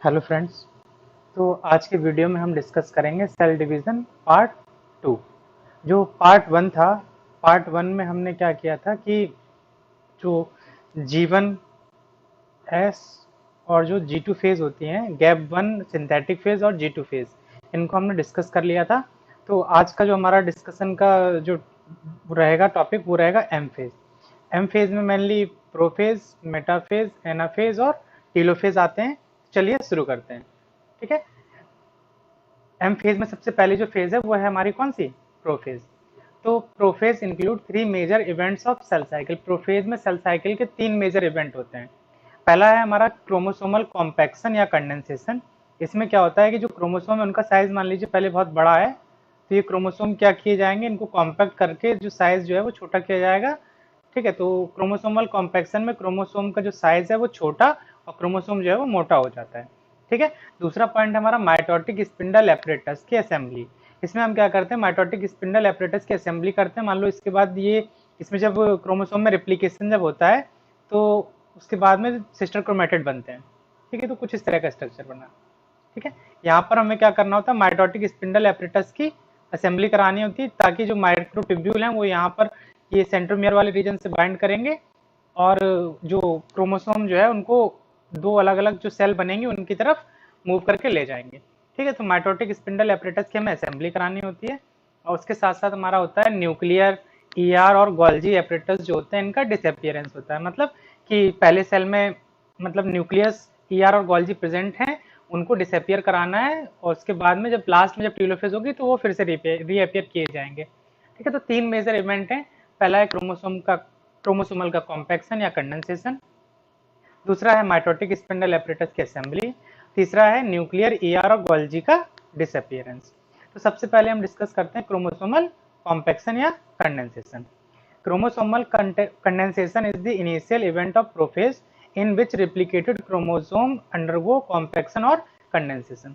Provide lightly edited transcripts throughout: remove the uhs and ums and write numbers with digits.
Hello friends. तो आज के वीडियो में हम डिस्कस करेंगे सेल डिवीज़न पार्ट 2। जो पार्ट 1 था, पार्ट 1 में हमने क्या किया था कि जो G1 S और जो G2 फेज होती हैं, गैप 1 सिंथेटिक फेज और G2 फेज, इनको हमने डिस्कस कर लिया था। तो आज का जो हमारा डिस्कशन का जो रहेगा टॉपिक वो रहेगा एम फेज। एम फेज में मेनली प्रोफेज, मेटाफेज, एनाफेज और टीलोफेज आते हैं। चलिए शुरू करते हैं। ठीक है। एम फेज में सबसे पहले जो फेज है वो है हमारी कौन सी, प्रोफेज। तो prophase include 3 major events of cell cycle. Prophase में सेल साइकिल के 3 मेजर इवेंट होते हैं। पहला है हमारा क्रोमोसोमल कॉम्पैक्शन या कंडेंसेशन। इसमें क्या होता है कि जो क्रोमोसोम है उनका साइज मान लीजिए पहले बहुत बड़ा है, तो ये क्रोमोसोम क्या किए जाएंगे, इनको कॉम्पैक्ट करके जो साइज जो है वो छोटा किया जाएगा। ठीक है। तो क्रोमोसोमल कॉम्पैक्शन में क्रोमोसोम का जो साइज है वो छोटा और क्रोमोसोम जो है वो मोटा हो जाता है। ठीक है। दूसरा पॉइंट हमारा माइटोटिक स्पिंडल एपरेटस की असेंबली। इसमें हम क्या करते हैं, माइटोटिक स्पिंडल एपरेटस की असेंबली करते हैं। मान लो इसके बाद ये इसमें जब क्रोमोसोम में रिप्लिकेशन जब होता है तो उसके बाद में सिस्टर क्रोमेटिड बनते हैं। ठीक है। तो कुछ इस तरह का स्ट्रक्चर बना। ठीक है। यहाँ पर हमें क्या करना होता है, माइटोटिक स्पिंडल एपरेटस की असेंबली करानी होती है ताकि जो माइक्रोट्यूब्यूल हैं वो यहाँ पर ये सेंट्रोमियर वाले रीजन से बाइंड करेंगे और जो क्रोमोसोम जो है उनको दो अलग अलग जो सेल बनेंगे उनकी तरफ मूव करके ले जाएंगे। ठीक है। तो माइटोटिक स्पिंडल एपरेटस की हमें असेंबली करानी होती है और उसके साथ साथ हमारा होता है न्यूक्लियर, ईआर और गोल्जी एपरेटस जो होते हैं इनका डिसअपियरेंस होता है। मतलब कि पहले सेल में मतलब न्यूक्लियस, ईआर और गोल्जी प्रेजेंट हैं, उनको डिसअपियर कराना है और उसके बाद में जब लास्ट में जब टीलोफेज होगी तो वो फिर से रीअपियर किए जाएंगे। ठीक है। तो 3 मेजर इवेंट हैं। पहला है क्रोमोसोमल का कॉम्पैक्शन या कंडेंसेशन। दूसरा है माइटोटिक स्पिंडल एपरेटस की असेंबली। तीसरा है न्यूक्लियर, ईआर और गोल्जी का डिसअपियरेंस। तो सबसे पहले हम डिस्कस करते हैं क्रोमोसोमल कॉम्पैक्शन या condensation. Chromosomal condensation is the initial event of prophase in which replicated chromosome undergo compaction और condensation।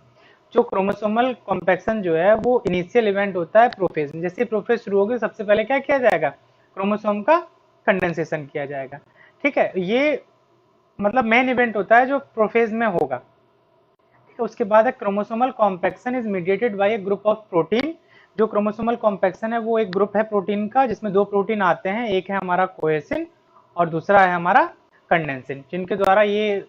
जो क्रोमोसोमल कॉम्पैक्शन जो है वो इनिशियल इवेंट होता है प्रोफेज में। जैसे प्रोफेज शुरू होगी सबसे पहले क्या किया जाएगा, क्रोमोसोम का कंडेंसेशन किया जाएगा। ठीक है। ये मतलब मेन इवेंट होता है जो प्रोफेज में होगा। ठीक है। उसके बाद है chromosomal compaction is mediated bye A group of protein. जो क्रोमोसोमल कॉम्पैक्शन है वो एक ग्रुप है प्रोटीन का जिसमें 2 प्रोटीन आते हैं, एक है हमारा कोएसिन और दूसरा है हमारा कंडेंसिन, जिनके द्वारा ये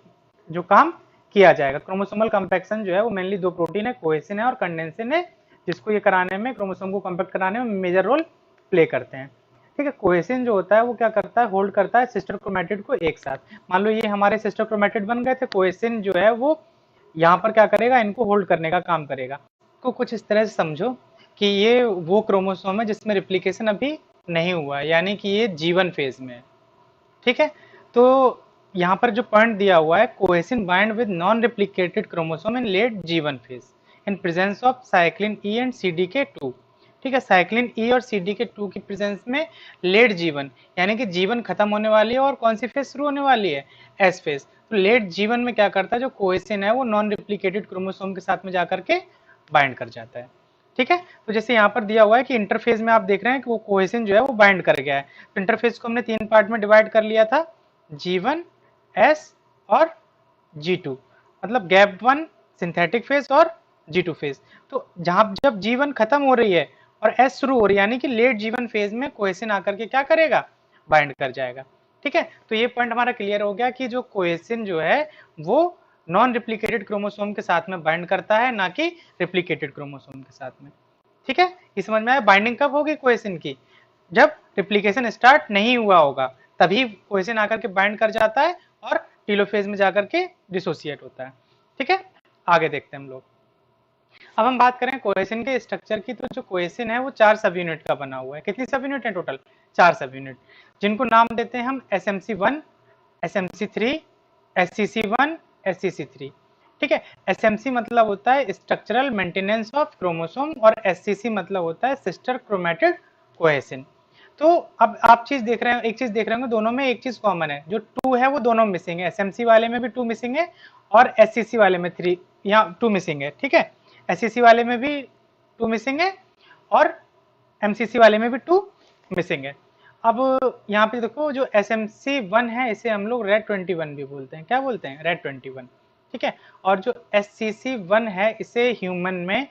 जो काम किया जाएगा। क्रोमोसोमल कॉम्पैक्शन जो है वो मेनली 2 प्रोटीन है, कोएसिन है और कंडेंसिन है, जिसको ये कराने में, क्रोमोसोम को कॉम्पैक्ट कराने में मेजर रोल प्ले करते हैं। ठीक है। कोएसिन जो होता है वो क्या करता है, होल्ड करता है सिस्टर क्रोमेटिड को एक साथ। मान लो ये हमारे सिस्टर क्रोमेटिड बन गए थे, कोएसिन जो है वो यहाँ पर क्या करेगा, इनको होल्ड करने का काम करेगा। तो कुछ इस तरह से समझो कि ये वो क्रोमोसोम है जिसमें रिप्लिकेशन अभी नहीं हुआ है, यानी कि ये G1 फेज में है। ठीक है। तो यहाँ पर जो पॉइंट दिया हुआ है, cohesin bind with non replicated chromosome in late G1 phase in presence of cyclin E and CDK2। ठीक है। साइक्लिन E और CDK2 की प्रेजेंस में लेट G1, यानी कि G1 खत्म होने वाली है और कौन सी फेज शुरू होने वाली है, S फेज। तो लेट G1 में क्या करता है, जो कोहेसिन है वो नॉन रिप्लिकेटेड क्रोमोसोम के साथ में जाकर के बाइंड कर जाता है। ठीक है। तो जैसे यहाँ पर दिया हुआ है कि इंटरफेज में आप देख रहे हैं कि वो कोहेसिन जो है वो बाइंड कर गया है। तो इंटरफेज को हमने 3 पार्ट में डिवाइड कर लिया था, G1, S और G2, मतलब गैप 1 सिंथेटिक फेज और G2 फेज। तो जहां जब G1 खत्म हो रही है और S शुरू हो रही है, यानी कि लेट G1 फेज में कोहेसिन आकर के क्या करेगा, बाइंड कर जाएगा। ठीक है। तो ये पॉइंट हमारा क्लियर हो गया कि जो कोहेसिन जो है वो नॉन रिप्लिकेटेड क्रोमोसोम के साथ में बाइंड करता है, ना कि रिप्लिकेटेड क्रोमोसोम के साथ में। ठीक है। ये समझ में आया। बाइंडिंग कब होगी कोहेसिन की, जब रिप्लिकेशन स्टार्ट नहीं हुआ होगा, तभी कोहेसिन आकर के बाइंड कर जाता है और टीलोफेज में जाकर के डिसोसिएट होता है। ठीक है। आगे देखते हैं हम लोग। अब हम बात करें कोहेसिन के स्ट्रक्चर की, तो जो कोहेसिन है वो 4 सब यूनिट का बना हुआ है। कितनी सब यूनिट है टोटल, 4 सब यूनिट, जिनको नाम देते हैं हम SMC1, SMC3, SCC1, SCC3। ठीक है। SMC मतलब होता है स्ट्रक्चरल मेंटेनेंस ऑफ क्रोमोसोम और SCC मतलब होता है सिस्टर क्रोमेटिड कोहेसिन। तो अब आप चीज देख रहे हैं, एक चीज देख रहे होंगे, दोनों में एक चीज कॉमन है, जो 2 है वो दोनों मिसिंग है। SMC वाले में भी 2 मिसिंग है और SCC वाले में 3 यहाँ 2 मिसिंग है। ठीक है। SCC वाले में भी 2 मिसिंग है और MCC वाले में भी 2 मिसिंग है। अब यहाँ पे देखो, जो SMC1 है इसे हम लोग रेड 21 भी बोलते हैं। क्या बोलते हैं, रेड 21। ठीक है। और जो SCC1 है इसे ह्यूमन में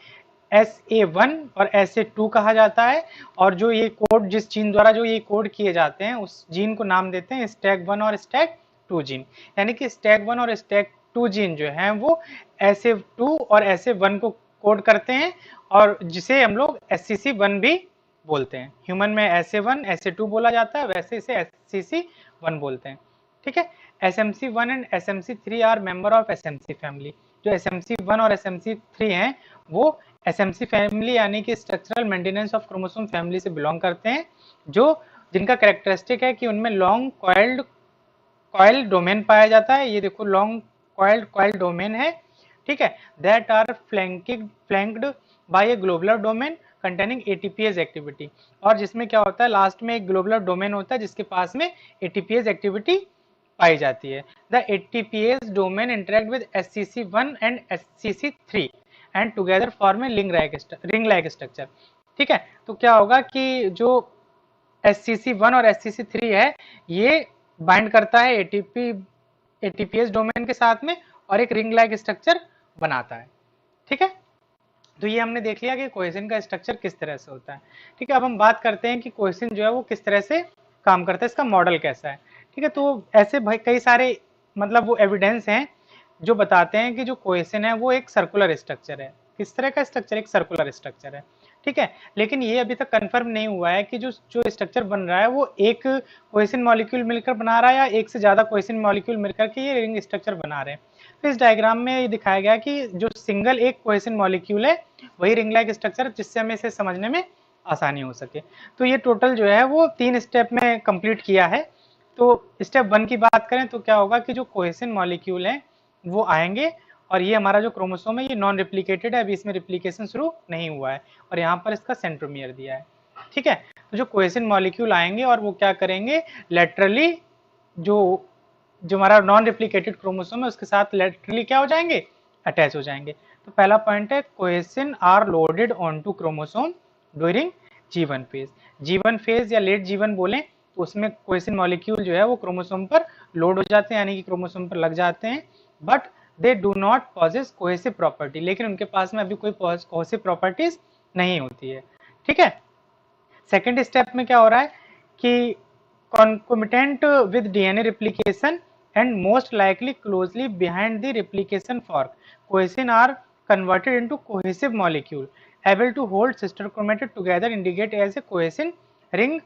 SA1 और SA2 कहा जाता है। और जो ये कोड जिस जीन द्वारा जो ये कोड किए जाते हैं उस जीन को नाम देते हैं STAC1 और STAC2 जीन। यानी कि STAC1 और STAC2 जीन जो है वो SA2 और SA1 को कोड करते हैं और जिसे हम लोग SCC1 भी बोलते हैं। ह्यूमन में SA1 SA2 बोला जाता है, वैसे इसे SCC1 बोलते हैं। ठीक है। SMC1 and SMC3 are member of SMC family. जो SMC1 और SMC3 हैं वो SMC फैमिली यानी कि structural maintenance of chromosome family से बिलोंग करते हैं, जो जिनका कैरेक्टरिस्टिक है कि उनमें लॉन्ग कॉइल डोमेन पाया जाता है। ये देखो लॉन्ग कॉइल डोमेन है। ठीक है। That are flanked by a globular domain containing ATPase activity. और जिसमें क्या होता है, लास्ट में एक ग्लोबुलर डोमेन होता है जिसके पास में एटीपीएज एक्टिविटी पाई जाती है। The ATPase domain interact with SCC1 and SCC3 and together form a ring like structure. ठीक है। तो क्या होगा कि जो SCC1 और SCC3 है ये बाइंड करता है एटीपीएस डोमेन के साथ में और एक रिंग लाइक स्ट्रक्चर बनाता है। ठीक है। तो ये हमने देख लिया कि कोहेसिन का स्ट्रक्चर किस तरह से होता है। ठीक है। अब हम बात करते हैं कि कोहेसिन जो है वो किस तरह से काम करता है, इसका मॉडल कैसा है। ठीक है। तो ऐसे भाई कई सारे मतलब वो एविडेंस हैं जो बताते हैं कि जो कोहेसिन है वो एक सर्कुलर स्ट्रक्चर है। किस तरह का स्ट्रक्चर, एक सर्कुलर स्ट्रक्चर है। ठीक है। लेकिन ये अभी तक कंफर्म नहीं हुआ है कि जो स्ट्रक्चर बन रहा है वो एक कोहेसिन मॉलिक्यूल मिलकर बना रहा है या एक से ज्यादा कोहेसिन मॉलिक्यूल मिलकर के ये रिंग स्ट्रक्चर बना रहे हैं। तो इस डायग्राम में ये दिखाया गया कि जो सिंगल एक कोहेसिन मॉलिक्यूल है वही रिंग लाइक स्ट्रक्चर, जिससे हमें इसे समझने में आसानी हो सके। तो ये टोटल जो है वो 3 स्टेप में कंप्लीट किया है। तो स्टेप 1 की बात करें तो क्या होगा कि जो कोहेसिन मॉलिक्यूल है वो आएंगे और ये हमारा जो क्रोमोसोम है ये नॉन रिप्लिकेटेड है, अभी इसमें रिप्लिकेशन शुरू नहीं हुआ है और यहाँ पर इसका सेंट्रोमियर दिया है। ठीक है। तो जो कोहेसिन मॉलिक्यूल आएंगे और वो क्या करेंगे, लेटरली जो जो हमारा नॉन रिप्लिकेटेड क्रोमोसोम है उसके साथ लेटरली क्या हो जाएंगे, अटैच हो जाएंगे। तो पहला पॉइंट है cohesin are loaded onto chromosome during G1 phase. G1 phase या लेट G1 बोलें तो उसमें कोहेसिन मॉलिक्यूल जो है वो क्रोमोसोम पर लोड हो जाते हैं यानी कि क्रोमोसोम पर लग जाते हैं, but they do not possess cohesive property. लेकिन उनके पास में अभी कोई कोहेसिव प्रॉपर्टीज नहीं होती है। ठीक है। सेकेंड स्टेप में क्या हो रहा है कि concomitant with DNA replication and most likely closely behind the replication fork, cohesin are converted into cohesive molecule able to hold sister chromatid together, indicate as a cohesin ring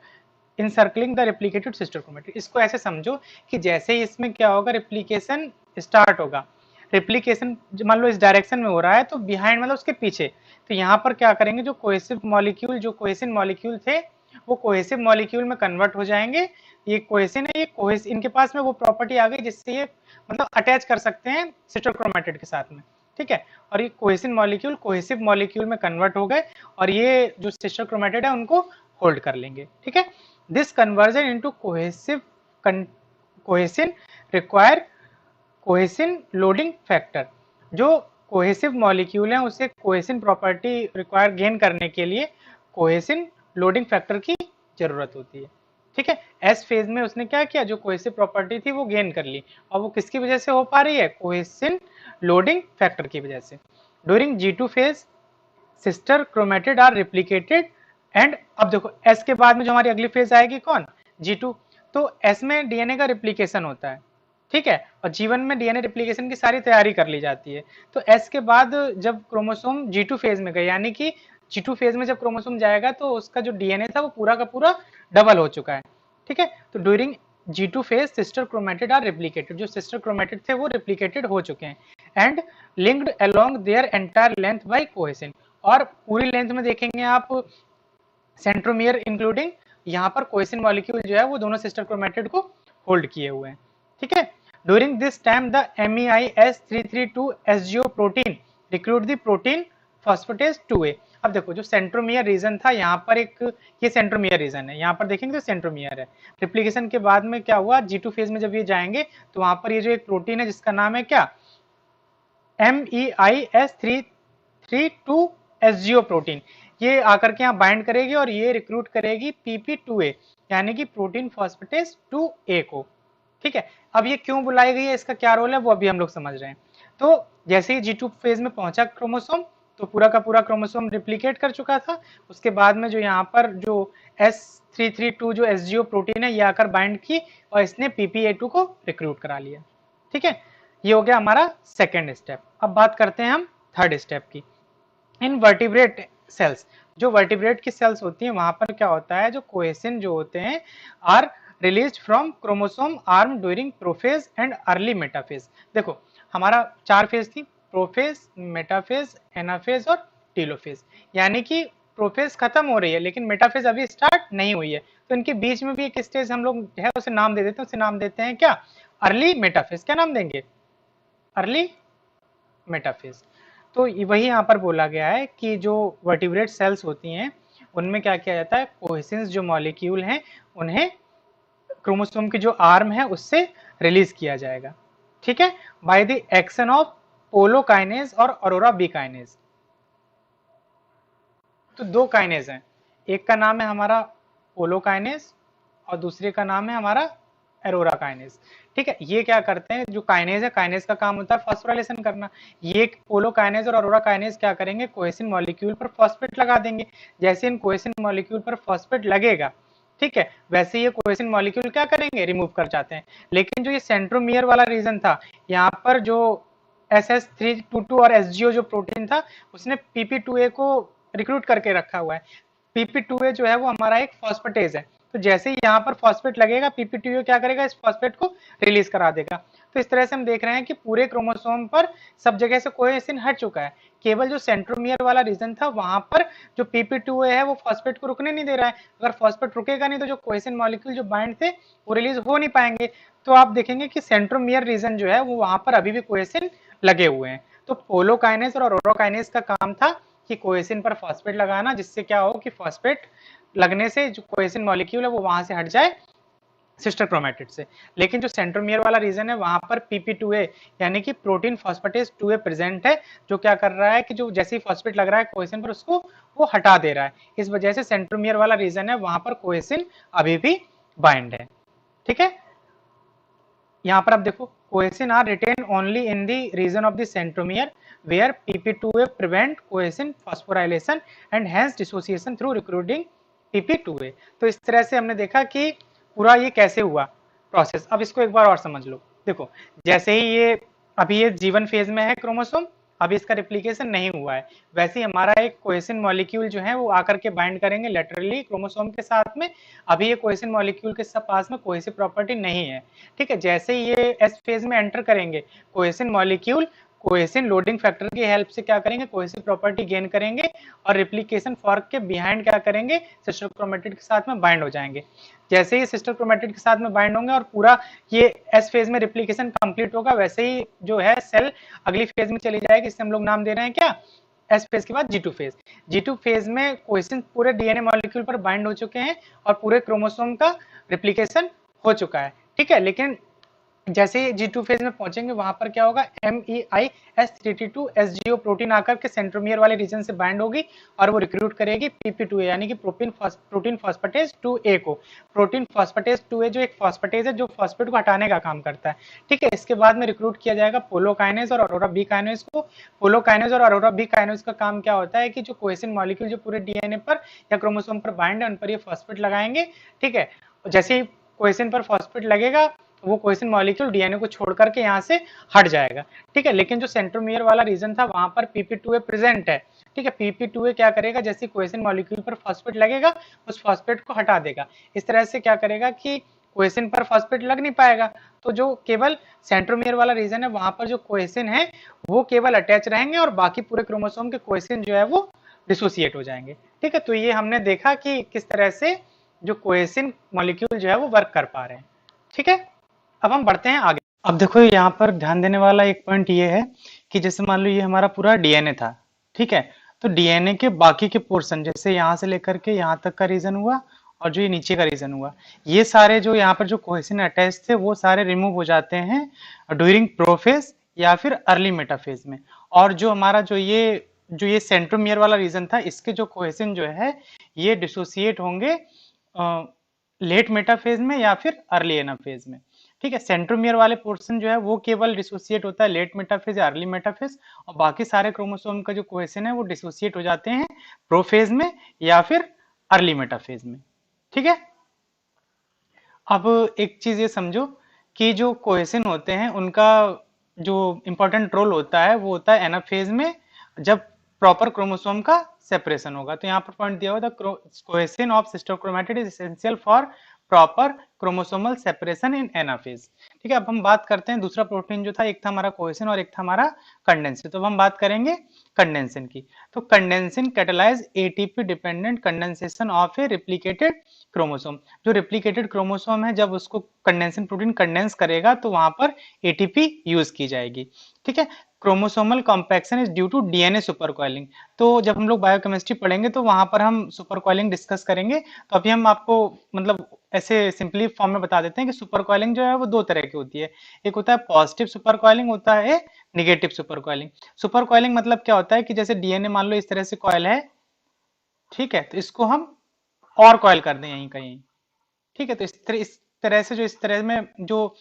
encircling the replicated sister chromatid। इसको ऐसे समझो कि जैसे ही इसमें क्या होगा, replication start होगा, replication मान लो इस डायरेक्शन में हो रहा है तो बिहाइंड मतलब उसके पीछे, तो यहाँ पर क्या करेंगे, जो कोहेसिव मॉलिक्यूल जो कोहेसिन मॉलिक्यूल थे वो कोहेसिव मॉलिक्यूल में कन्वर्ट हो जाएंगे। ये कोहेसिन है, ये इनके पास में वो प्रॉपर्टी आ गई जिससे ये मतलब अटैच कर सकते हैं सिस्टर क्रोमेटिड के साथ में। ठीक है। और ये कोहेसिन मॉलिक्यूल कोहेसिव मॉलिक्यूल में कन्वर्ट हो गए और ये जो सिस्टर क्रोमेटिड है उनको होल्ड कर लेंगे। ठीक है। This conversion into cohesin require cohesin loading factor. जो कोहेसिव मॉलिक्यूल है उसे कोहेसिन प्रॉपर्टी रिक्वायर गेन करने के लिए कोहेसिन लोडिंग फैक्टर की जरूरत होती है। ठीक है। एस फेज में उसने क्या किया, जो कोहेसिव प्रॉपर्टी थी वो गेन कर ली और वो किसकी वजह से हो पा रही है, कोहेसिन लोडिंग फैक्टर की वजह से। During G2 phase sister chromatid are replicated and अब देखो एस के बाद में जो हमारी अगली फेज आएगी कौन, G2। तो एस में डीएनए का रिप्लिकेशन होता है। ठीक है। और G1 में डीएनए रिप्लिकेशन की सारी तैयारी कर ली जाती है। तो एस के बाद जब क्रोमोसोम G2 फेज में गए, यानी कि G2 फेज में जब क्रोमोसोम जाएगा तो उसका जो डीएनए था वो पूरा का पूरा डबल हो चुका है। ठीक है। तो during G2 phase sister chromatid are replicated, जो सिस्टर क्रोमेटिड थे वो रिप्लिकेटेड हो चुके हैं and linked along their entire length by cohesin. और पूरी लेंथ में देखेंगे आप सेंट्रोमियर इंक्लूडिंग, यहाँ पर कोहेसिन मॉलिक्यूल जो है वो दोनों सिस्टर क्रोमेटिड को होल्ड किए हुए हैं। ठीक है। During this time the MEIS332 SGO protein recruit the protein phosphatase 2A। अब देखो जो सेंट्रोमियर रीजन था यहाँ पर एक ये सेंट्रोमियर रीजन है, यहाँ पर देखेंगे तो सेंट्रोमियर है। रिप्लिकेशन के बाद में क्या हुआ, G2 फेज में जब ये जाएंगे तो वहां पर ये जो एक प्रोटीन है जिसका नाम है क्या, MEIS332 SGO प्रोटीन, ये आकर के यहाँ बाइंड करेगी और ये रिक्रूट करेगी PP2A यानी कि प्रोटीन फॉस्फेटेज 2A को। ठीक है। अब ये क्यों बुलाई गई है, इसका क्या रोल है वो अभी हम लोग समझ रहे हैं। तो जैसे ही G2 फेज में पहुंचा क्रोमोसोम, तो पूरा का पूरा क्रोमोसोम रिप्लिकेट कर चुका था। उसके बाद में जो यहाँ पर जो S332 जो SGO प्रोटीन है ये आकर बाइंड की और इसने PPA2 को रिक्रूट करा लिया। ठीक है, ये हो गया हमारा सेकेंड स्टेप। अब बात करते हैं हम थर्ड स्टेप की। इन वर्टिब्रेट सेल्स, जो वर्टिब्रेट की सेल्स होती हैं वहां पर क्या होता है, जो कोहेसिन जो होते हैं are release from chromosome arm during prophase and early metaphase. देखो हमारा 4 फेज थी, प्रोफेज, मेटाफेज, एनाफेज और टीलोफेज। यानी कि प्रोफेज खत्म हो रही है लेकिन मेटाफेज अभी स्टार्ट नहीं हुई है, तो इनके बीच में भी एक स्टेज हम लोग है उसे नाम दे देते हैं, उसे नाम देते हैं क्या, अर्ली मेटाफेज। क्या नाम देंगे, अर्ली मेटाफेज। तो वही यहाँ पर बोला गया है कि जो वर्टिब्रेट सेल्स होती हैं उनमें क्या किया जाता है, कोहेसिन्स जो मॉलिक्यूल हैं उन्हें क्रोमोसोम की जो आर्म है उससे रिलीज किया जाएगा। ठीक है, बाय द एक्शन ऑफ पोलोकाइनेज और अरोरा बी काइनेज। तो 2 काइनेज हैं, एक का नाम है हमारा पोलोकाइनेज और दूसरे का नाम है हमारा एरोरा काइनेज। ठीक है, ये क्या करते हैं, जो काइनेज है, काइनेज का काम होता है फॉस्फोराइलेशन करना। ये पोलो काइनेज और अरोरा काइनेज क्या करेंगे, कोहेसिन मॉलिक्यूल पर फॉस्फेट लगा देंगे। जैसे इन कोहेसिन मॉलिक्यूल पर फॉस्फेट लगेगा, ठीक है, वैसे ये कोहेसिन मॉलिक्यूल क्या करेंगे, रिमूव कर जाते हैं। लेकिन जो ये सेंट्रोमियर वाला रीजन था, यहाँ पर जो SS322 और SGO जो प्रोटीन था उसने PP2A को रिक्रूट करके रखा हुआ है। PP2A जो है वो हमारा एक फॉस्फेटेज है, तो जैसे ही यहाँ पर फॉस्फेट लगेगा PP2A क्या करेगा, इस फॉस्फेट को रिलीज करा देगा। तो इस तरह से हम देख रहे हैं कि पूरे क्रोमोसोम पर सब जगह से कोहेसिन हट चुका है, केवल जो सेंट्रोमियर वाला रीजन था वहां पर जो PP2A है वो फॉस्फेट को रुकने नहीं दे रहा है। अगर फॉस्फेट रुकेगा नहीं तो जो कोहेसिन मॉलिक्यूल जो बाइंड थे वो रिलीज हो नहीं पाएंगे। तो आप देखेंगे कि सेंट्रोमियर रीजन जो है वो वहां पर अभी भी कोहेसिन लगे हुए हैं। तो पोलोकाइनेज और अरोराकाइनेज का काम था कि कोहेसिन पर फॉस्फेट लगाना, जिससे क्या हो कि फॉस्फेट लगने से जो कोहेसिन मॉलिक्यूल है वो वहां से हट जाए सिस्टर क्रोमेटिड से। लेकिन जो सेंट्रोमियर वाला रीजन है वहां पर PP2A यानी कि प्रोटीन फॉस्फेटेज 2A प्रेजेंट है, जो क्या कर रहा है कि जो जैसे ही फॉस्फेट लग रहा है कोहेसिन पर उसको वो हटा दे रहा है। इस वजह से सेंट्रोमियर वाला रीजन है वहां पर कोहेसिन अभी भी बाइंड है। ठीक है, यहाँ पर आप देखो cohesin are retain only in the region of the centromere where PP2A prevent cohesin phosphorylation and hence dissociation through recruiting PP2A। तो इस तरह से हमने देखा कि पूरा ये कैसे हुआ प्रोसेस। अब इसको एक बार और समझ लो। देखो जैसे ही ये अभी ये G1 फेज में है क्रोमोसोम, अभी इसका रिप्लिकेशन नहीं हुआ है, वैसे ही हमारा एक कोहेसिन मॉलिक्यूल जो है वो आकर के बाइंड करेंगे लेटरली क्रोमोसोम के साथ में। अभी ये कोहेसिन मॉलिक्यूल के पास में कोहेसिव प्रॉपर्टी नहीं है। ठीक है, जैसे ही ये एस फेज में एंटर करेंगे कोहेसिन मॉलिक्यूल कोहेसिन लोडिंग फैक्टर की हेल्प से क्या करेंगे, कोहेसिव प्रॉपर्टी गेन करेंगे और रिप्लिकेशन फॉर्क के बिहाइंड क्या करेंगे, सिस्टर क्रोमेटिड के साथ में बाइंड हो जाएंगे। जैसे ही सिस्टर क्रोमेटिड के साथ में बाइंड होंगे और पूरा ये एस फेज में रिप्लिकेशन कंप्लीट होगा, वैसे ही जो है सेल अगली फेज में चली जाएगी, इससे हम लोग नाम दे रहे हैं क्या, एस फेज के बाद G2 फेज। G2 फेज में कोहेसिन पूरे डीएनए मॉलिक्यूल पर बाइंड हो चुके हैं और पूरे क्रोमोसोम का रिप्लिकेशन हो चुका है। ठीक है, लेकिन जैसे ही G2 फेज में पहुंचेंगे वहां पर क्या होगा, MEIS332 SGO प्रोटीन आकर के सेंट्रोमियर वाले रीजन से बाइंड होगी और वो रिक्रूट करेगी PP2A यानी कि प्रोटीन फॉस्फेटेज 2A को। प्रोटीन फॉस्फेटेज 2A जो एक फॉस्फेटेज है जो फॉस्फेट को हटाने का काम करता है। ठीक है, इसके बाद में रिक्रूट किया जाएगा पोलोकाइनेज और अरोरा बी काइनेज को। पोलोकाइनेज और अरोरा बी काइनेज का काम क्या होता है कि जो कोहेसिन मॉलिक्यूल जो पूरे डीएनए पर या क्रोमोसोम पर बाइंड है उन पर ये फॉस्फेट लगाएंगे। ठीक है, जैसे ही कोहेसिन पर फॉस्फेट लगेगा वो कोहेसिन मॉलिक्यूल डीएनए को छोड़ करके यहाँ से हट जाएगा। ठीक है, लेकिन जो सेंट्रोमियर वाला रीजन था वहां पर PP2A प्रेजेंट है। ठीक है, PP2A क्या करेगा, जैसे कोहेसिन मॉलिक्यूल पर फॉस्फेट लगेगा उस फॉस्फेट को हटा देगा। इस तरह से क्या करेगा कि कोहेसिन पर फॉस्फेट लग नहीं पाएगा, तो जो केवल सेंट्रोमियर वाला रीजन है वहां पर जो कोहेसिन है वो केवल अटैच रहेंगे और बाकी पूरे क्रोमोसोम के कोहेसिन जो है वो डिसोसिएट हो जाएंगे। ठीक है, तो ये हमने देखा कि किस तरह से जो कोहेसिन मॉलिक्यूल जो है वो वर्क कर पा रहे हैं। ठीक है, अब हम बढ़ते हैं आगे। अब देखो यहाँ पर ध्यान देने वाला एक पॉइंट ये है कि जैसे मान लो ये हमारा पूरा डीएनए था, ठीक है, तो डीएनए के बाकी के पोर्शन जैसे यहाँ से लेकर के यहाँ तक का रीजन हुआ और जो ये नीचे का रीजन हुआ, ये सारे जो यहाँ पर जो कोहेसिन अटैच थे वो सारे रिमूव हो जाते हैं ड्यूरिंग प्रोफेज या फिर अर्ली मेटाफेज में। और जो हमारा जो ये सेंट्रोमियर वाला रीजन था इसके जो कोहेसिन जो है ये डिसोसिएट होंगे लेट मेटाफेज में या फिर अर्ली एनाफेज में। ठीक है, सेंट्रोमियर वाले पोर्शन जो है वो केवल डिसोसिएट होता है लेट मेटाफेज या अर्ली मेटाफेज, और बाकी सारे क्रोमोसोम का जो कोहेशन है वो डिसोसिएट हो जाते हैं प्रोफेज में या फिर अर्ली मेटाफेज में। ठीक है, अब एक चीज ये समझो कि जो कोहेशन होते हैं उनका जो इंपॉर्टेंट रोल होता है वो होता है एनाफेज में, जब प्रॉपर क्रोमोसोम का सेपरेशन होगा। तो यहाँ पर पॉइंट दिया हुआ था, cohesion of sister chromatid is essential for proper chromosomal separation in anaphase. ठीक है, अब हम बात करते हैं दूसरा प्रोटीन जो था, एक था हमारा कोहेशन और एक था हमारा कंडेंसन। तो अब हम बात करेंगे कंडेंसन की। तो condensation catalyse ATP dependent condensation of A replicated chromosome. जो रिप्लिकेटेड क्रोमोसोम है जब उसको कंडेंसन प्रोटीन कंडेंस करेगा तो वहां पर एटीपी यूज की जाएगी। ठीक है, chromosomal compaction is due to DNA super coiling. तो जब हम लोग बायोकेमिस्ट्री पढ़ेंगे तो वहां पर हम सुपर कॉइलिंग डिस्कस करेंगे। तो अभी हम आपको मतलब ऐसे सिंपली फॉर्म में बता देते हैं कि सुपर कॉइलिंग जो है वो दो तरह की होती है। एक होता है पॉजिटिव सुपर कॉइलिंग, होता है negative super coiling. Super coiling मतलब क्या होता है कि जैसे डीएनए मान लो इस तरह से कॉइल है, ठीक है, तो इसको हम और कॉइल कर दें यहीं कहीं। ठीक है, तो इस तरह से जो इस तरह में जो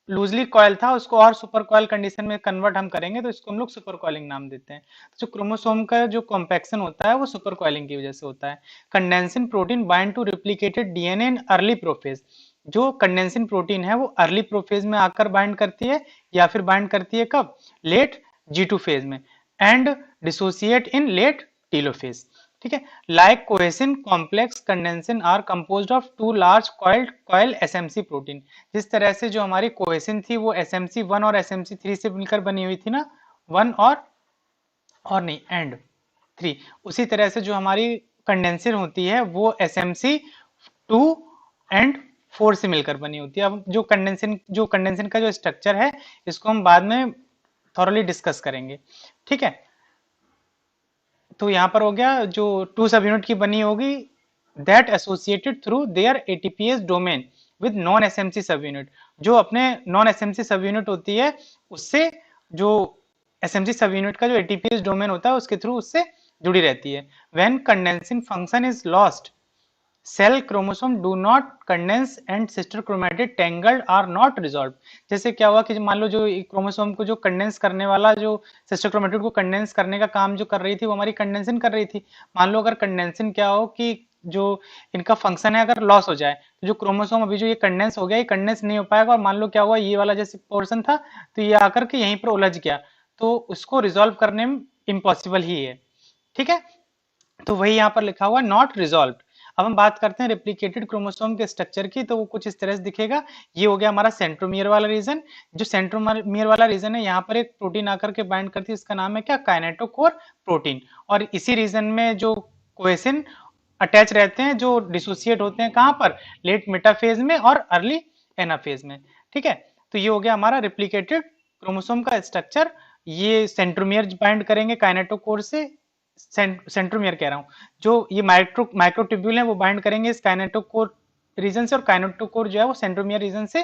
लूजली कॉइल था उसको और सुपर कॉइल कंडीशन में कन्वर्ट हम करेंगे तो इसको हम लोग सुपर कॉइलिंग नाम देते हैं। तो जो क्रोमोसोम का जो कॉम्पैक्शन होता है वो सुपर कॉइलिंग की वजह से होता है। Condensin protein bind to replicated DNA in early prophase. जो कंडेंसिन प्रोटीन है वो अर्ली प्रोफेज में आकर बाइंड करती है, या फिर बाइंड करती है कब, लेट G2 फेज में, and dissociate in late telophase. ठीक है, like cohesin complex condensin are composed of two large coil SMC protein. जिस तरह से जो हमारी कोहेसिन थी वो SMC1 और SMC3 से मिलकर बनी हुई थी ना, वन और नहीं एंड 3, उसी तरह से जो हमारी कंडेंसिन होती है वो SMC2 एंड 4 से मिलकर बनी होती है। अब जो कंडेंसिन का जो स्ट्रक्चर है इसको हम बाद में थॉरली डिस्कस करेंगे। ठीक है, तो यहां पर हो गया जो टू सब यूनिट की बनी होगी, that associated through their ATPase domain with non SMC सब यूनिट। जो अपने नॉन एसएमसी सब यूनिट होती है उससे जो एसएमसी सब यूनिट का जो एटीपीएस डोमेन होता है उसके थ्रू उससे जुड़ी रहती है। When condensing function is lost, cell chromosome do not condense and sister chromatid tangled are not resolve. जैसे क्या हुआ कि मान लो जो क्रोमोसोम को जो कंडेंस करने वाला जो सिस्टर क्रोमैटिड को कंडेंस करने का काम जो कर रही थी वो हमारी कंडेंसन कर रही थी। मान लो अगर कंडेंसन क्या हो कि जो इनका फंक्शन है अगर लॉस हो जाए तो जो क्रोमोसोम अभी जो ये कंडेंस हो गया ये कंडेंस नहीं हो पाएगा, और मान लो क्या हुआ ये वाला जैसे पोर्शन था तो ये आकर के यहीं पर उलझ गया, तो उसको रिजॉल्व करने में इम्पॉसिबल ही है। ठीक है, तो वही यहाँ पर लिखा हुआ नॉट रिजॉल्व। अब हम बात करते हैं रेप्लिकेटेड क्रोमोसोम के स्ट्रक्चर की, तो वो कुछ इस तरह से दिखेगा। ये हो गया हमारा सेंट्रोमियर वाला रीजन। जो सेंट्रोमियर वाला रीजन है यहाँ पर एक प्रोटीन आकर के बाइंड करती है, इसका नाम है क्या, काइनेटोकोर प्रोटीन। और इसी रीजन में जो कोहेसिन अटैच रहते हैं जो डिसोसिएट होते हैं कहाँ पर, लेट मेटाफेज में और अर्ली एनाफेज में। ठीक है, तो ये हो गया हमारा रेप्लिकेटेड क्रोमोसोम का स्ट्रक्चर। ये सेंट्रोमियर बाइंड करेंगे काइनेटोकोर से, सेंट्रोमियर कह रहा हूँ, जो ये माइक्रोट्यूब्यूल है वो बाइंड करेंगे इस काइनेटोकोर रीजन से, और काइनेटोकोर जो है वो सेंट्रोमियर रीजन से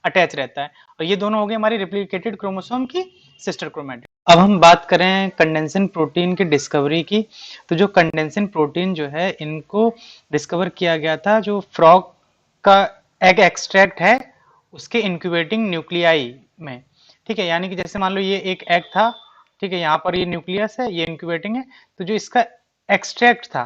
अटैच रहता है। और ये दोनों हो गए हमारी रेप्लिकेटेड क्रोमोसोम की सिस्टर क्रोमैटिड। अब हम बात करें कंडेंसन प्रोटीन की डिस्कवरी की। तो जो कंडेंसन प्रोटीन जो है इनको डिस्कवर किया गया था जो फ्रॉग का एग एक्सट्रैक्ट है उसके इंक्यूबेटिंग न्यूक्लियाई में। ठीक है, यानी कि जैसे मान लो ये एक एग था, ठीक है, यहाँ पर ये न्यूक्लियस है, ये इंक्यूबेटिंग है, तो जो इसका एक्सट्रैक्ट था,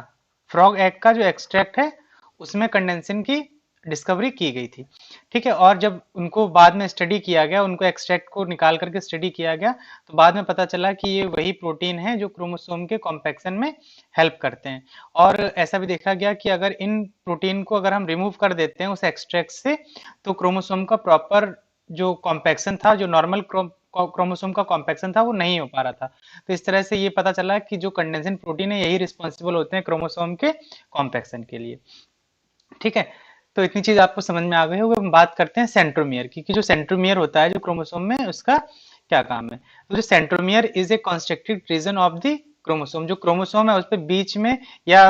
फ्रॉग एग का जो एक्सट्रैक्ट है उसमें कंडेंसन की डिस्कवरी की गई थी। ठीक है, और जब उनको बाद में स्टडी किया गया, उनको एक्सट्रैक्ट को निकाल करके स्टडी किया गया, तो बाद में पता चला कि ये वही प्रोटीन है जो क्रोमोसोम के कॉम्पैक्शन में हेल्प करते हैं। और ऐसा भी देखा गया कि अगर इन प्रोटीन को अगर हम रिमूव कर देते हैं उस एक्सट्रैक्ट से तो क्रोमोसोम का प्रॉपर जो कॉम्पैक्शन था, जो नॉर्मल क्रोमोसोम का कॉम्पैक्शन था वो नहीं हो पा रहा था। तो इस तरह से ये पता चला कि जो कंडेंसन प्रोटीन है यही रिस्पॉन्सिबल होते हैं क्रोमोसोम के कॉम्पैक्शन के लिए। ठीक है, तो इतनी चीज आपको समझ में आ गई होगी। हम बात करते हैं सेंट्रोमियर की, कि जो सेंट्रोमियर होता है जो क्रोमोसोम में उसका क्या काम है। तो जो centromere is a constricted region of the chromosome. जो क्रोमोसोम है उस पर बीच में या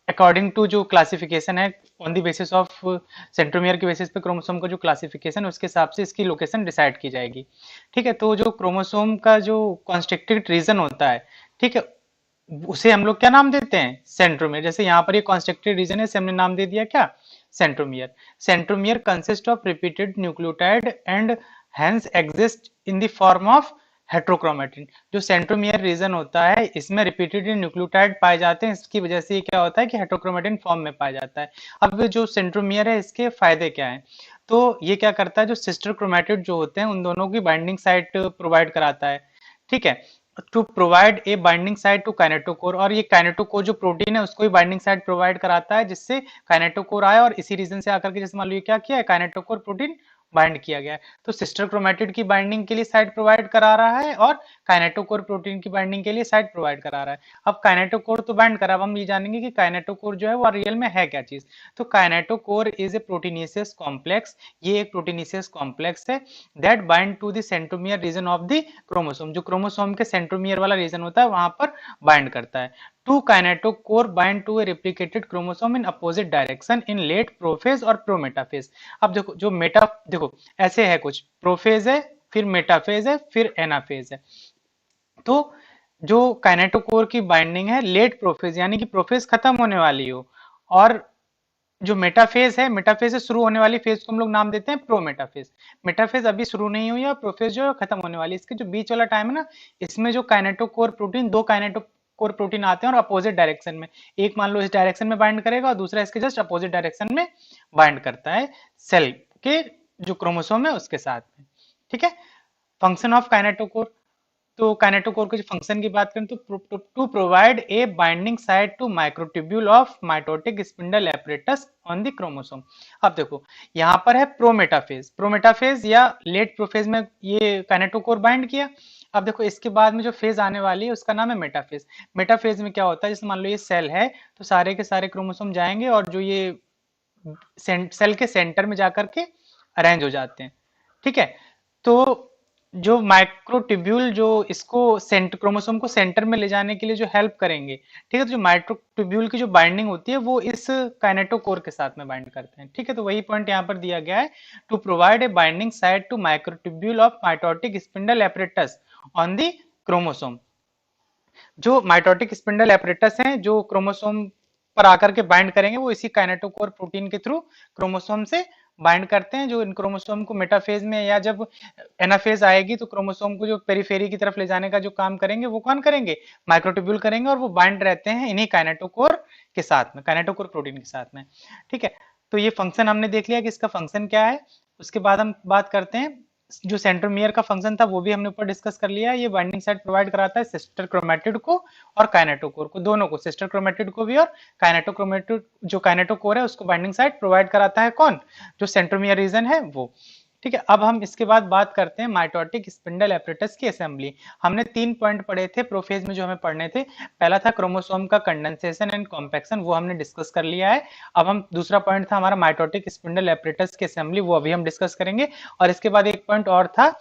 अकॉर्डिंग टू जो क्लासिफिकेशन है on the basis of centromere के बेसिस पे क्रोमोसोम का जो क्लासिफिकेशन है उसके हिसाब से इसकी लोकेशन डिसाइड की जाएगी। ठीक है, तो जो क्रोमोसोम का जो कॉन्स्ट्रिक्टेड रीजन होता है, ठीक है, उसे हम लोग क्या नाम देते हैं, सेंट्रोमियर। जैसे यहाँ पर ये कॉन्स्ट्रिक्टेड रीजन है, इसे हमने नाम दे दिया क्या, centromere. Centromere consist of repeated nucleotide and hence exist in the form of heterochromatin. जो सेंट्रोमियर रीजन होता है इसमें रिपीटेड न्यूक्लियोटाइड पाए जाते हैं, इसकी वजह से ये क्या होता है कि हेट्रोक्रोमेटिन फॉर्म में पाया जाता है. अब जो सेंट्रोमियर है इसके फायदे क्या हैं? तो ये क्या करता है, जो सिस्टर क्रोमेटिड जो होते हैं उन दोनों की बाइंडिंग साइट प्रोवाइड कराता है. ठीक है, to provide a binding site to kinetochore. और ये काइनेटोकोर जो प्रोटीन है उसको ही बाइंडिंग साइट प्रोवाइड कराता है जिससे काइनेटोकोर आए, और इसी रीजन से आकर के जैसे मान लो ये क्या किया है, काइनेटोकोर प्रोटीन बाइंड किया गया है. तो सिस्टर क्रोमेटिड की बाइंडिंग के लिए साइट प्रोवाइड करा रहा है और काइनेटोकोर प्रोटीन की बाइंडिंग के लिए साइट प्रोवाइड करा रहा है. अब काइनेटोकोर तो बाइंड करा, अब हम ये जानेंगे कि काइनेटोकोर जो है वो रियल में है क्या चीज. तो kinetochore is a proteinaceous complex. ये एक प्रोटीनेशियस कॉम्प्लेक्स है that bind to the centromere region of the chromosome. जो क्रोमोसोम के सेंट्रोमियर वाला रीजन होता है वहां पर बाइंड करता है. Two kinetochore bind to a replicated chromosome in opposite direction in late prophase और प्रोमेटाफेज. अब देखो जो मेटा, देखो ऐसे है कुछ, प्रोफेज है, फिर मेटाफेज है, फिर एनाफेज है. तो जो काइनेटोकोर की बाइंडिंग है लेट प्रोफेज यानी कि प्रोफेज खत्म होने वाली हो, और जो मेटाफेज है, मेटाफेज से शुरू होने वाली फेज को हम लोग नाम देते हैं प्रोमेटाफेज. मेटाफेज अभी शुरू नहीं हुई है और प्रोफेज जो है खत्म होने वाली है. इसके जो बीच वाला टाइम है ना, इसमें जो काइनेटोकोर प्रोटीन, दो काइनेटोकोर प्रोटीन आते हैं और अपोजिट डायरेक्शन में, एक मान लो इस डायरेक्शन में बाइंड करेगा और दूसरा इसके जस्ट अपोजिट डायरेक्शन में बाइंड करता है सेल के जो क्रोमोसोम है उसके साथ में. ठीक है, फंक्शन ऑफ काइनेटोकोर. तो काइनेटोकोर के जो फंक्शन की बात करें तो to provide a binding site to microtubule of mitotic spindle apparatus on the chromosome. अब देखो यहाँ पर है प्रोमेटाफेज, प्रोमेटाफेज या लेट प्रोफेज में ये काइनेटोकोर बाइंड किया. अब देखो इसके बाद में जो फेज आने वाली है उसका नाम है मेटाफेज. मेटाफेज में क्या होता है, जैसे मान लो ये सेल है तो सारे के सारे क्रोमोसोम जाएंगे और जो ये सेल के सेंटर में जाकर के अरेंज हो जाते हैं. ठीक है, तो जो माइक्रोट्यूब्यूल जो इसको क्रोमोसोम को सेंटर में ले जाने के लिए जो हेल्प करेंगे, ठीक है, तो जो माइक्रोट्यूब्यूल की जो बाइंडिंग होती है वो इस काइनेटोकोर के साथ में बाइंड करते हैं. ठीक है, तो वही पॉइंट यहाँ पर दिया गया है, to provide a binding site to microtubule of mitotic spindle apparatus on the chromosome. जो माइटोटिक स्पिंडल एपरेटस हैं जो क्रोमोसोम पर आकर के बाइंड करेंगे वो इसी काइनेटोकोर प्रोटीन के थ्रू क्रोमोसोम से बाइंड करते हैं. जो इन क्रोमोसोम को मेटाफेज में या जब एनाफेज आएगी तो क्रोमोसोम को जो पेरिफेरी की तरफ ले जाने का जो काम करेंगे वो कौन करेंगे, माइक्रोट्यूब्यूल करेंगे, और वो बाइंड रहते हैं इन्हीं काइनेटोकोर के साथ में, काइनेटोकोर प्रोटीन के साथ में. ठीक है, तो ये फंक्शन हमने देख लिया कि इसका फंक्शन क्या है. उसके बाद हम बात करते हैं जो सेंट्रोमियर का फंक्शन था वो भी हमने ऊपर डिस्कस कर लिया. ये बाइंडिंग साइट प्रोवाइड कराता है सिस्टर क्रोमेटिड को और काइनेटोकोर को, दोनों को, सिस्टर क्रोमेटिड को भी और काइनेटोक्रोमेटिड जो काइनेटोकोर है उसको बाइंडिंग साइट प्रोवाइड कराता है कौन, जो सेंट्रोमियर रीजन है वो. ठीक है, अब हम इसके बाद बात करते हैं माइटोटिक स्पिंडल एपरेटस की असेंबली. हमने 3 पॉइंट पढ़े थे प्रोफेज में जो हमें पढ़ने थे. पहला था क्रोमोसोम का कंडेंसेशन एंड कॉम्पैक्शन, वो हमने डिस्कस कर लिया है. अब हम दूसरा पॉइंट था हमारा माइटोटिक स्पिंडल एपरेटस की असेंबली, वो अभी हम डिस्कस करेंगे. और इसके बाद एक पॉइंट और था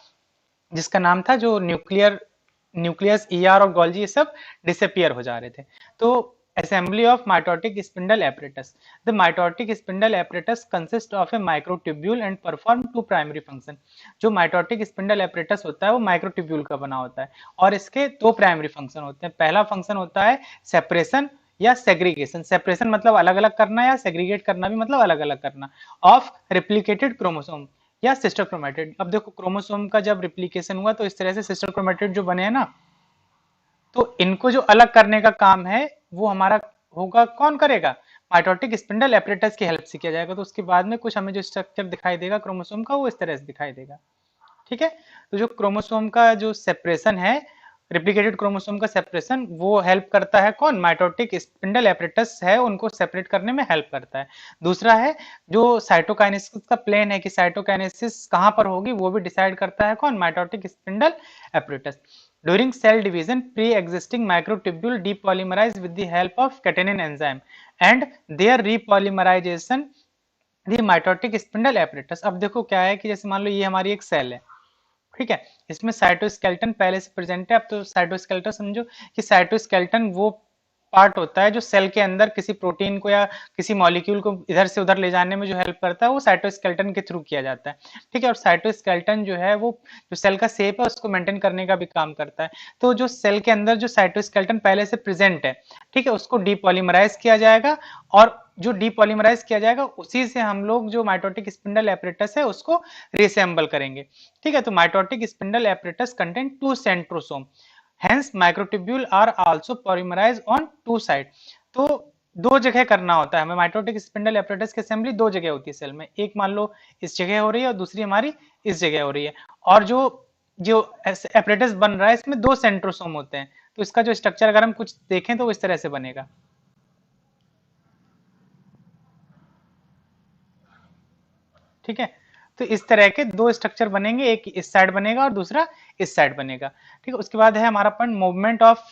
जिसका नाम था जो न्यूक्लियस, ईआर और गोल्जी ये सब डिसअपियर हो जा रहे थे. तो assembly of mitotic spindle apparatus. The mitotic spindle apparatus consists of a microtubule and perform two primary function. जो mitotic spindle apparatus होता है वो microtubule का बना होता है और इसके दो प्राइमरी फंक्शन होते हैं. पहला फंक्शन होता है सेपरेशन या सेग्रीगेशन. सेपरेशन मतलब अलग अलग करना या सेग्रीगेट करना भी मतलब अलग अलग करना ऑफ रिप्लिकेटेड क्रोमोसोम या सिस्टर क्रोमेटिड. अब देखो क्रोमोसोम का जब रिप्लिकेशन हुआ तो इस तरह से सिस्टर क्रोमेटिड जो बने हैं ना, तो इनको जो अलग करने का काम है वो हमारा होगा, कौन करेगा, माइटोटिक स्पिंडल एपरेटस की हेल्प से किया जाएगा. तो उसके बाद में कुछ हमें जो स्ट्रक्चर दिखाई देगा क्रोमोसोम का वो इस तरह से दिखाई देगा. ठीक है, तो जो क्रोमोसोम का जो सेपरेशन है, रिप्लिकेटेड क्रोमोसोम का सेपरेशन, वो हेल्प करता है कौन, माइटोटिक स्पिंडल एपरेटस है उनको सेपरेट करने में हेल्प करता है. दूसरा है जो साइटोकाइनेसिस का प्लेन है कि साइटोकाइनेसिस कहां पर होगी वो भी डिसाइड करता है कौन, mitotic spindle apparatus. During cell division, pre-existing microtubule depolymerize with the help of catenin enzyme and their repolymerization the mitotic spindle apparatus. अब देखो क्या है कि जैसे मान लो ये हमारी एक सेल है, ठीक है, इसमें साइटोस्केलेटन पहले से प्रेजेंट है. अब तो साइटोस्केलेटन समझो कि साइटोस्केलेटन वो पार्ट होता है जो सेल के अंदर किसी प्रोटीन को या किसी मॉलिक्यूल को इधर से उधर ले जाने में जो हेल्प करता है वो साइटोस्केलेटन के थ्रू किया जाता है। ठीक है, और साइटोस्केलेटन जो है वो जो सेल का शेप है उसको मेंटेन करने का भी काम करता है। तो जो सेल के अंदर जो साइटोस्केलेटन पहले से प्रेजेंट है, ठीक है, उसको डीपॉलीमराइज किया जाएगा, और जो डीपॉलीमराइज किया जाएगा उसी से हम लोग जो माइटोटिक स्पिंडल एपरेटस है उसको रीअसेंबल करेंगे। ठीक है, तो mitotic spindle apparatus contain 2 centrosome, hence microtubule are also polymerized on two side। तो दो जगह करना होता है हमें, माइटोटिक स्पिंडल एपरेटस की असेंबली दो जगह होती है सेल में, एक मान लो इस जगह हो रही है और दूसरी हमारी इस जगह हो रही है, और जो जो एपरेटस बन रहा है इसमें दो सेंट्रोसोम होते हैं। तो इसका जो स्ट्रक्चर अगर हम कुछ देखें तो इस तरह से बनेगा। ठीक है, तो इस तरह के दो स्ट्रक्चर बनेंगे, एक इस साइड बनेगा और दूसरा इस साइड बनेगा। ठीक है, उसके बाद है हमारा point movement of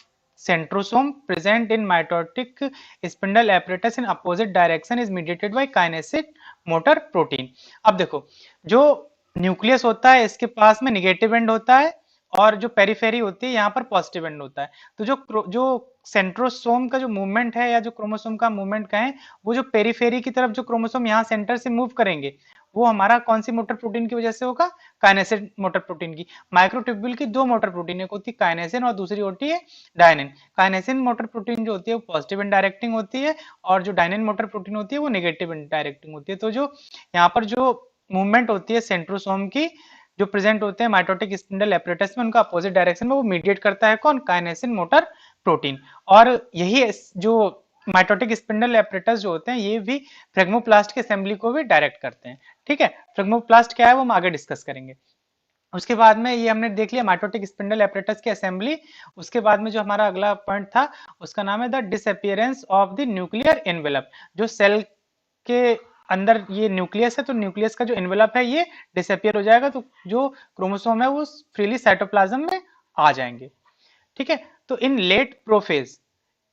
centrosome present in mitotic spindle apparatus in opposite direction is mediated by kinesin motor protein. अब देखो, जो न्यूक्लियस होता है इसके पास में निगेटिव एंड होता है, और जो पेरिफेरी होती है यहाँ पर पॉजिटिव एंड होता है। तो जो सेंट्रोसोम का जो मूवमेंट है या जो क्रोमोसोम का मूवमेंट कहें, वो जो पेरिफेरी की तरफ जो क्रोमोसोम यहाँ सेंटर से मूव करेंगे वो हमारा कौन सी मोटर प्रोटीन की वजह से होगा, काइनेसिन मोटर प्रोटीन की। माइक्रोट्यूब्यूल की दो मोटर प्रोटीन, एक होती है काइनेसिन और दूसरी होती है डायनिन। काइनेसिन मोटर प्रोटीन जो होती है वो पॉजिटिव इन डायरेक्टिंग होती है, और जो डायनिन मोटर प्रोटीन होती है वो नेगेटिव इन डायरेक्टिंग होती है। तो जो यहाँ पर जो मूवमेंट होती है सेंट्रोसोम की, जो प्रेजेंट होते हैं माइटोटिक स्पिंडल एपरेटस में, उनका अपोजिट डायरेक्शन में वो मीडिएट करता है कौन, काइनेसिन मोटर प्रोटीन। और यही जो माइटोटिक स्पिंडल एपरेटस जो होते हैं ये भी फ्रेगमोप्लास्ट की असेंबली को भी डायरेक्ट करते हैं। ठीक है, फ्रेगमोप्लास्ट क्या है वो हम आगे डिस्कस करेंगे। उसके बाद में ये हमने देख लिया माइटोटिक स्पिंडल एपरेटस की असेंबली। उसके बाद में जो हमारा अगला पॉइंट था उसका नाम है the disappearance of the nuclear envelope. जो सेल के अंदर ये न्यूक्लियस है तो न्यूक्लियस का जो एनवेलप है ये डिसअपियर हो जाएगा, तो जो क्रोमोसोम है वो फ्रीली साइटोप्लाज्म में आ जाएंगे। ठीक है, तो in late prophase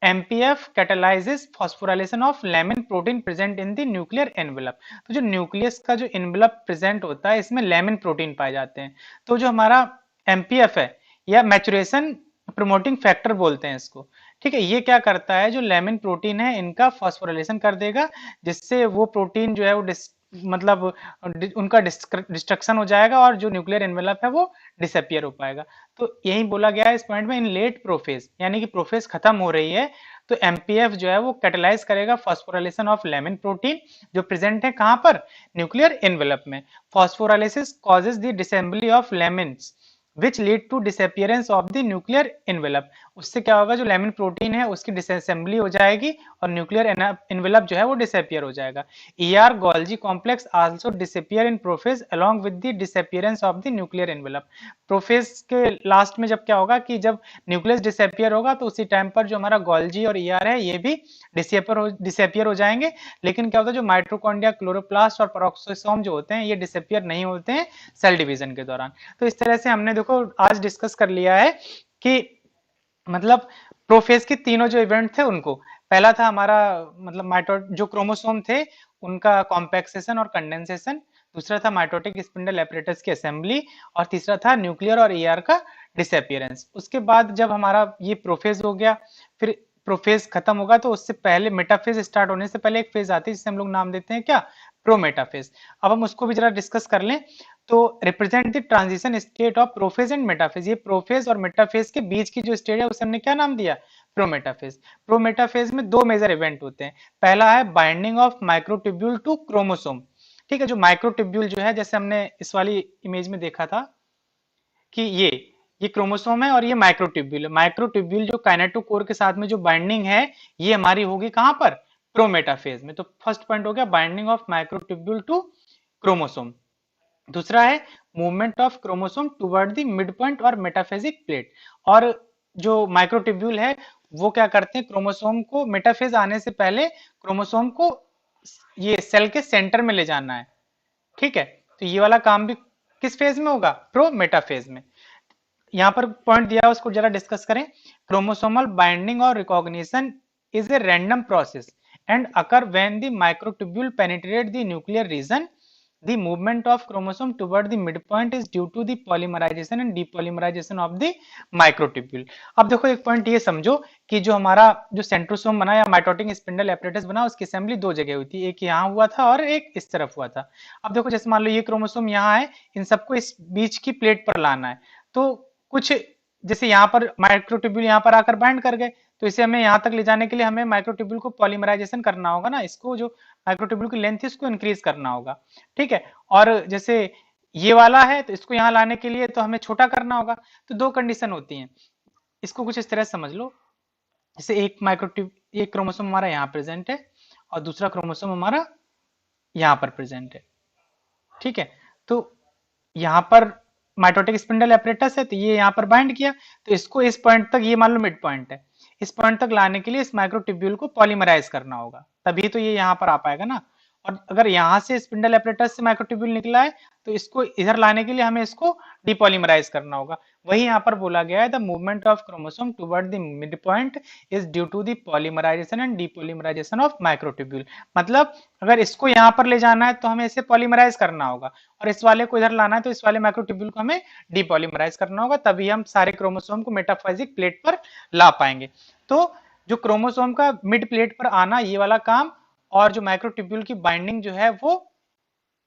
MPF catalyzes phosphorylation of lamin protein present in the nuclear envelope। तो जो न्यूक्लियस का जो एनवेलप प्रेजेंट होता है इसमें लेमिन प्रोटीन पाए जाते हैं। तो जो हमारा MPF है या मैचुरेशन प्रमोटिंग फैक्टर बोलते हैं इसको। ठीक है, ये क्या करता है, जो लेमिन प्रोटीन है इनका फॉस्फोराइलेशन कर देगा, जिससे वो प्रोटीन जो है वो मतलब उनका डिस्ट्रक्शन हो जाएगा और जो न्यूक्लियर एनवेलप है वो डिसअपियर हो पाएगा। तो यही बोला गया है इस पॉइंट में, इन लेट प्रोफेज यानी कि प्रोफेज खत्म हो रही है तो एमपीएफ जो है वो कैटेलाइज करेगा फॉस्फोराइलेशन ऑफ लेमिन प्रोटीन जो प्रेजेंट है कहां पर, न्यूक्लियर एनवेलप में। Phosphorylation causes the disassembly of lamins which lead to disappearance of the nuclear envelope. उससे क्या होगा, जो लेमिन प्रोटीन है उसकी डिसअसेंबली हो जाएगी और न्यूक्लियर एनवेलप जो है वो डिसअपियर हो जाएगा। ER Golgi complex also disappear in prophase along with the disappearance of the nuclear envelope. Prophase के लास्ट में जब क्या होगा कि जब न्यूक्लियस डिसअपियर होगा तो उसी टाइम पर जो हमारा गोल्जी और ईआर है ये भी डिसअपियर हो जाएंगे। लेकिन क्या होता है, जो माइट्रोकॉन्ड्रिया, क्लोरोप्लास्ट और पेरोक्सोसोम जो होते हैं ये डिसअपियर नहीं होते हैं सेल डिवीजन के दौरान। तो इस तरह से हमने देखो आज डिस्कस कर लिया है कि मतलब प्रोफेज के तीनों जो इवेंट थे उनको, पहला था हमारा मतलब जो क्रोमोसोम थे उनका कॉम्पैक्सेशन और कंडेंसेशन, दूसरा था माइटोटिक स्पिंडल एपरेटस की असेंबली, और तीसरा था न्यूक्लियर और ईआर का डिसअपियरेंस। उसके बाद जब हमारा ये प्रोफेज हो गया, फिर प्रोफेज खत्म होगा तो उससे पहले मेटाफेज स्टार्ट होने से पहले एक फेज आती है जिसे हम लोग नाम देते हैं क्या, प्रोमेटाफेज। अब हम उसको भी जरा डिस्कस कर लें। तो represent the transition state of prophase and metaphase. ये प्रोफेज और मेटाफेज के बीच की जो स्टेट है उसे हमने क्या नाम दिया, प्रोमेटाफेज। प्रोमेटाफेज में दो मेजर इवेंट होते हैं। पहला है binding of microtubule to chromosome. ठीक है, जो माइक्रोट्यूब्यूल जो है जैसे हमने इस वाली इमेज में देखा था कि ये क्रोमोसोम है और ये माइक्रोट्यूब्यूल है। माइक्रोट्यूब्यूल जो काइनेटोकोर के साथ में जो बाइंडिंग है ये हमारी होगी कहां पर, प्रोमेटाफेज में। तो फर्स्ट पॉइंट हो गया binding of microtubule to chromosome. दूसरा है movement of chromosome toward the mid point और मेटाफेजिक प्लेट। और जो माइक्रोट्यूब्यूल है वो क्या करते हैं, क्रोमोसोम को मेटाफेज आने से पहले क्रोमोसोम को ये सेल के सेंटर में ले जाना है। ठीक है, तो ये वाला काम भी किस फेज में होगा, प्रो मेटाफेज में। यहाँ पर पॉइंट दिया है उसको जरा डिस्कस करें। क्रोमोसोमल बाइंडिंग और recognition is a random process and occur when the microtubule penetrate the nuclear region the movement of chromosome toward the midpoint is due to the polymerization and depolymerization of the microtubule। अब देखो एक point ये समझो कि जो हमारा जो centrosome बना या माइटोटिक स्पिंडल एपरेटस बना, उसकी असेंबली दो जगह हुई थी, एक यहाँ हुआ था और एक इस तरफ हुआ था। अब देखो जैसे मान लो ये क्रोमोसोम यहाँ है, इन सबको इस बीच की प्लेट पर लाना है, तो कुछ जैसे यहाँ पर माइक्रोट्यूब्यूल यहाँ पर आकर बाइंड कर गए, तो इसे हमें यहाँ तक ले जाने के लिए हमें माइक्रोट्यूब्यूल को पॉलीमराइजेशन करना होगा ना, इसको जो माइक्रोट्यूब्यूल की लेंथ है इसको इंक्रीज करना होगा, ठीक है। और जैसे ये वाला है तो इसको यहाँ लाने के लिए तो हमें छोटा करना होगा। तो दो कंडीशन होती हैं, इसको कुछ इस तरह समझ लो, जैसे एक माइक्रोट्यूब एक क्रोमोसोम हमारा यहाँ प्रेजेंट है और दूसरा क्रोमोसोम हमारा यहाँ पर प्रेजेंट है, ठीक है। तो यहाँ पर माइटोटिक स्पिंडल एपरेटस है, तो ये यहाँ पर बाइंड किया, तो इसको इस पॉइंट तक, ये मान लो मिड पॉइंट है, इस पॉइंट तक लाने के लिए इस माइक्रोट्यूब्यूल को पॉलीमराइज करना होगा, तभी तो ये यहाँ पर आ पाएगा ना। और अगर यहाँ से स्पिंडल एपरेटस से माइक्रोट्यूब्यूल निकला है, तो इसको इधर लाने के लिए हमें इसको डिपॉलीमराइज करना होगा। वही यहाँ पर बोला गया है, the movement of chromosome toward the mid point is due to the polymerisation and depolymerisation of microtubule. मतलब अगर इसको यहाँ पर ले जाना है तो हमें इसे पॉलीमराइज करना होगा, और इस वाले को इधर लाना है तो इस वाले माइक्रोट्यूब्यूल को हमें डिपॉलीमराइज करना होगा, तभी हम सारे क्रोमोसोम को मेटाफेजिक प्लेट पर ला पाएंगे। तो जो क्रोमोसोम का मिड प्लेट पर आना, ये वाला काम, और जो माइक्रोट्यूब्यूल की बाइंडिंग जो है वो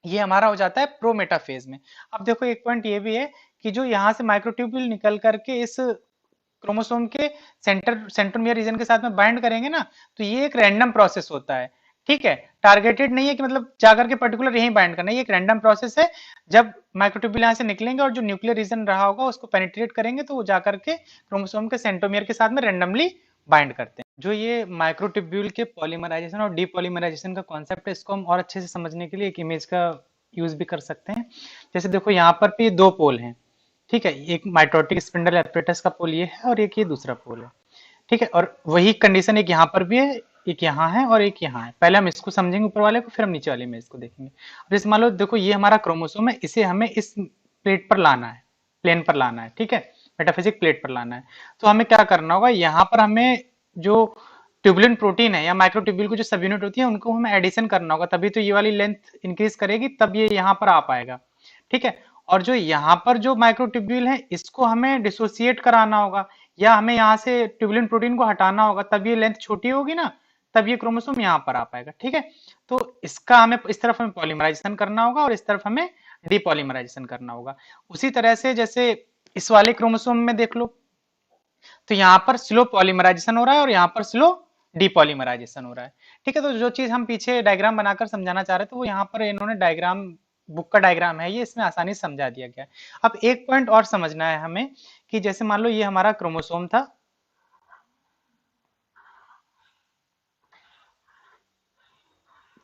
ये हमारा हो जाता है प्रोमेटाफेज में। अब देखो एक पॉइंट ये भी है कि जो यहाँ से माइक्रोट्यूब्यूल निकल करके इस क्रोमोसोम के सेंट्रोमियर रीजन के साथ में बाइंड करेंगे ना, तो ये एक रैंडम प्रोसेस होता है, ठीक है। टारगेटेड नहीं है कि मतलब जाकर के पर्टिकुलर यहीं बाइंड करना है, ये एक रैंडम प्रोसेस है। जब माइक्रोट्यूब्यूल यहाँ से निकलेंगे और जो न्यूक्लियर रीजन रहा होगा उसको पेनिट्रेट करेंगे, तो वो जाकर के क्रोमोसोम के सेंट्रोमियर के साथ में रैंडमली बाइंड करते हैं। जो ये माइक्रोट्यूब्यूल के पॉलीमराइजेशन और डीपॉलीमराइजेशन का कॉन्सेप्ट है, इसको हम और अच्छे से समझने के लिए एक इमेज का यूज भी कर सकते हैं। जैसे देखो यहाँ पर भी दो पोल हैं, ठीक है, एक माइटोटिक स्पिंडल एपरेटस का पोल ये है और एक ये दूसरा पोल है, ठीक है। और वही कंडीशन एक यहाँ पर भी है, एक यहाँ है और एक यहाँ है। पहले हम इसको समझेंगे ऊपर वाले को, फिर हम नीचे वाले में इसको देखेंगे। जैसे मान लो देखो ये हमारा क्रोमोसोम है, इसे हमें इस प्लेट पर लाना है, प्लेन पर लाना है, ठीक है, मेटाफिजिक प्लेट पर लाना है। तो हमें क्या करना होगा, यहाँ पर हमें जो ट्यूबुलिन प्रोटीन है या माइक्रोट्यूब्यूल की जो सब यूनिट होती है उनको हमें एडिशन करना होगा, तभी तो ये वाली लेंथ इंक्रीज करेगी, तब ये यहाँ पर आ पाएगा, ठीक है। और जो यहाँ पर जो माइक्रोट्यूब्यूल है इसको हमें डिसोसिएट कराना होगा, या हमें यहाँ से ट्यूबुलिन प्रोटीन को हटाना होगा, तब ये लेंथ छोटी होगी ना, तब ये क्रोमोसोम यहाँ पर आ पाएगा, ठीक है। तो इसका हमें इस तरफ हमें पॉलीमराइजेशन करना होगा और इस तरफ हमें डीपॉलीमराइजेशन करना होगा। उसी तरह से जैसे इस वाले क्रोमोसोम में देख लो, तो यहाँ पर स्लो पॉलीमराइजेशन हो रहा है और यहाँ पर स्लो डीपॉलीमराइजेशन हो रहा है, ठीक है। तो जो चीज हम पीछे डायग्राम बनाकर समझाना चाह रहे थे, वो यहाँ पर इन्होंने डायग्राम, बुक का डायग्राम है ये, इसमें आसानी से समझा दिया गया है। अब एक पॉइंट और समझना है हमें कि जैसे मान लो ये हमारा क्रोमोसोम था,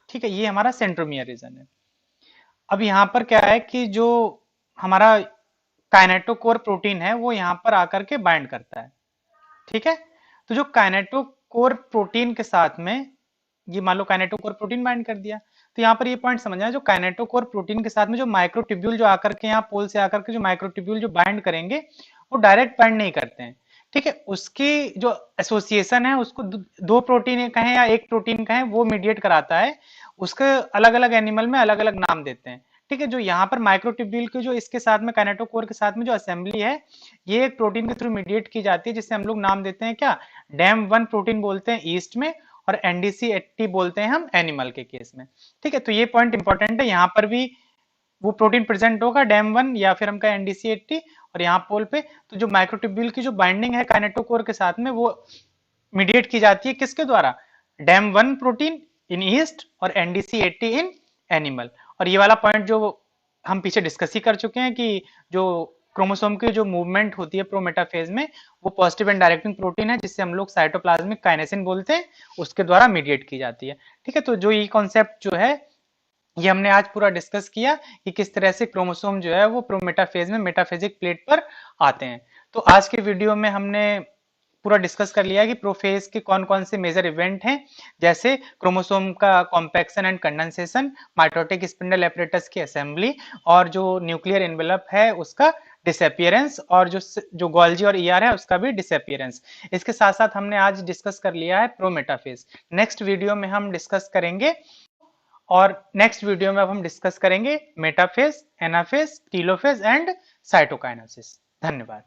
ठीक है, ये हमारा सेंट्रोमियर रीजन है। अब यहाँ पर क्या है कि जो हमारा काइनेटोकोर प्रोटीन है वो यहाँ पर आकर के बाइंड करता है, ठीक है। तो जो काइनेटोकोर प्रोटीन के साथ में, ये मान लो काइनेटोकोर प्रोटीन बाइंड कर दिया, तो यहाँ पर ये पॉइंट समझना है, जो काइनेटोकोर प्रोटीन के साथ में जो माइक्रोट्यूब्यूल जो आकर के यहाँ पोल से आकर के जो माइक्रोट्यूब्यूल जो बाइंड करेंगे, वो डायरेक्ट बाइंड नहीं करते हैं, ठीक है। उसकी जो एसोसिएशन है उसको दो प्रोटीन कहें या एक प्रोटीन कहें, वो मीडिएट कराता है। उसके अलग अलग एनिमल में अलग अलग नाम देते हैं, ठीक है। जो यहाँ पर माइक्रोट्यूब्यूल के जो इसके साथ में काइनेटोकोर के साथ में जो असेंबली है, ये एक प्रोटीन के थ्रू मीडिएट की जाती है, जिसे हम लोग नाम देते हैं क्या, डैम1 प्रोटीन बोलते हैं ईस्ट में, और NDC80 बोलते हैं हम एनिमल के केस में, ठीक है। तो ये पॉइंट इंपॉर्टेंट है, यहाँ पर भी वो प्रोटीन प्रेजेंट होगा डैम1 या फिर हम कहें NDC80, और यहाँ पोल पे तो जो माइक्रोट्यूब्यूल की जो बाइंडिंग है काइनेटोकोर के साथ में, वो मीडिएट की जाती है किसके द्वारा, डैम1 प्रोटीन इन ईस्ट और NDC80 इन एनिमल। और ये वाला पॉइंट जो हम पीछे डिस्कस ही कर चुके हैं कि जो क्रोमोसोम की जो मूवमेंट होती है प्रोमेटाफेज में, वो पॉजिटिव एंड डायरेक्टिंग प्रोटीन है, जिससे हम लोग साइटोप्लाज्मिक काइनेसिन बोलते हैं, उसके द्वारा मीडिएट की जाती है, ठीक है। तो जो ये कॉन्सेप्ट जो है ये हमने आज पूरा डिस्कस किया कि किस तरह से क्रोमोसोम जो है वो प्रोमेटाफेज में मेटाफेजिक प्लेट पर आते हैं। तो आज के वीडियो में हमने पूरा डिस्कस कर लिया कि प्रोफेज के कौन कौन से मेजर इवेंट हैं, जैसे क्रोमोसोम का compaction and condensation, mitotic spindle apparatus की असेंबली, और जो न्यूक्लियर एनवेलप है उसका डिसअपियरेंस, और जो गोल्जी और ईआर है उसका भी डिसअपियरेंस। इसके साथ साथ हमने आज डिस्कस कर लिया है प्रोमेटाफेज। नेक्स्ट वीडियो में हम डिस्कस करेंगे और नेक्स्ट वीडियो में अब हम डिस्कस करेंगे metaphase, anaphase, telophase and cytokinesis. धन्यवाद।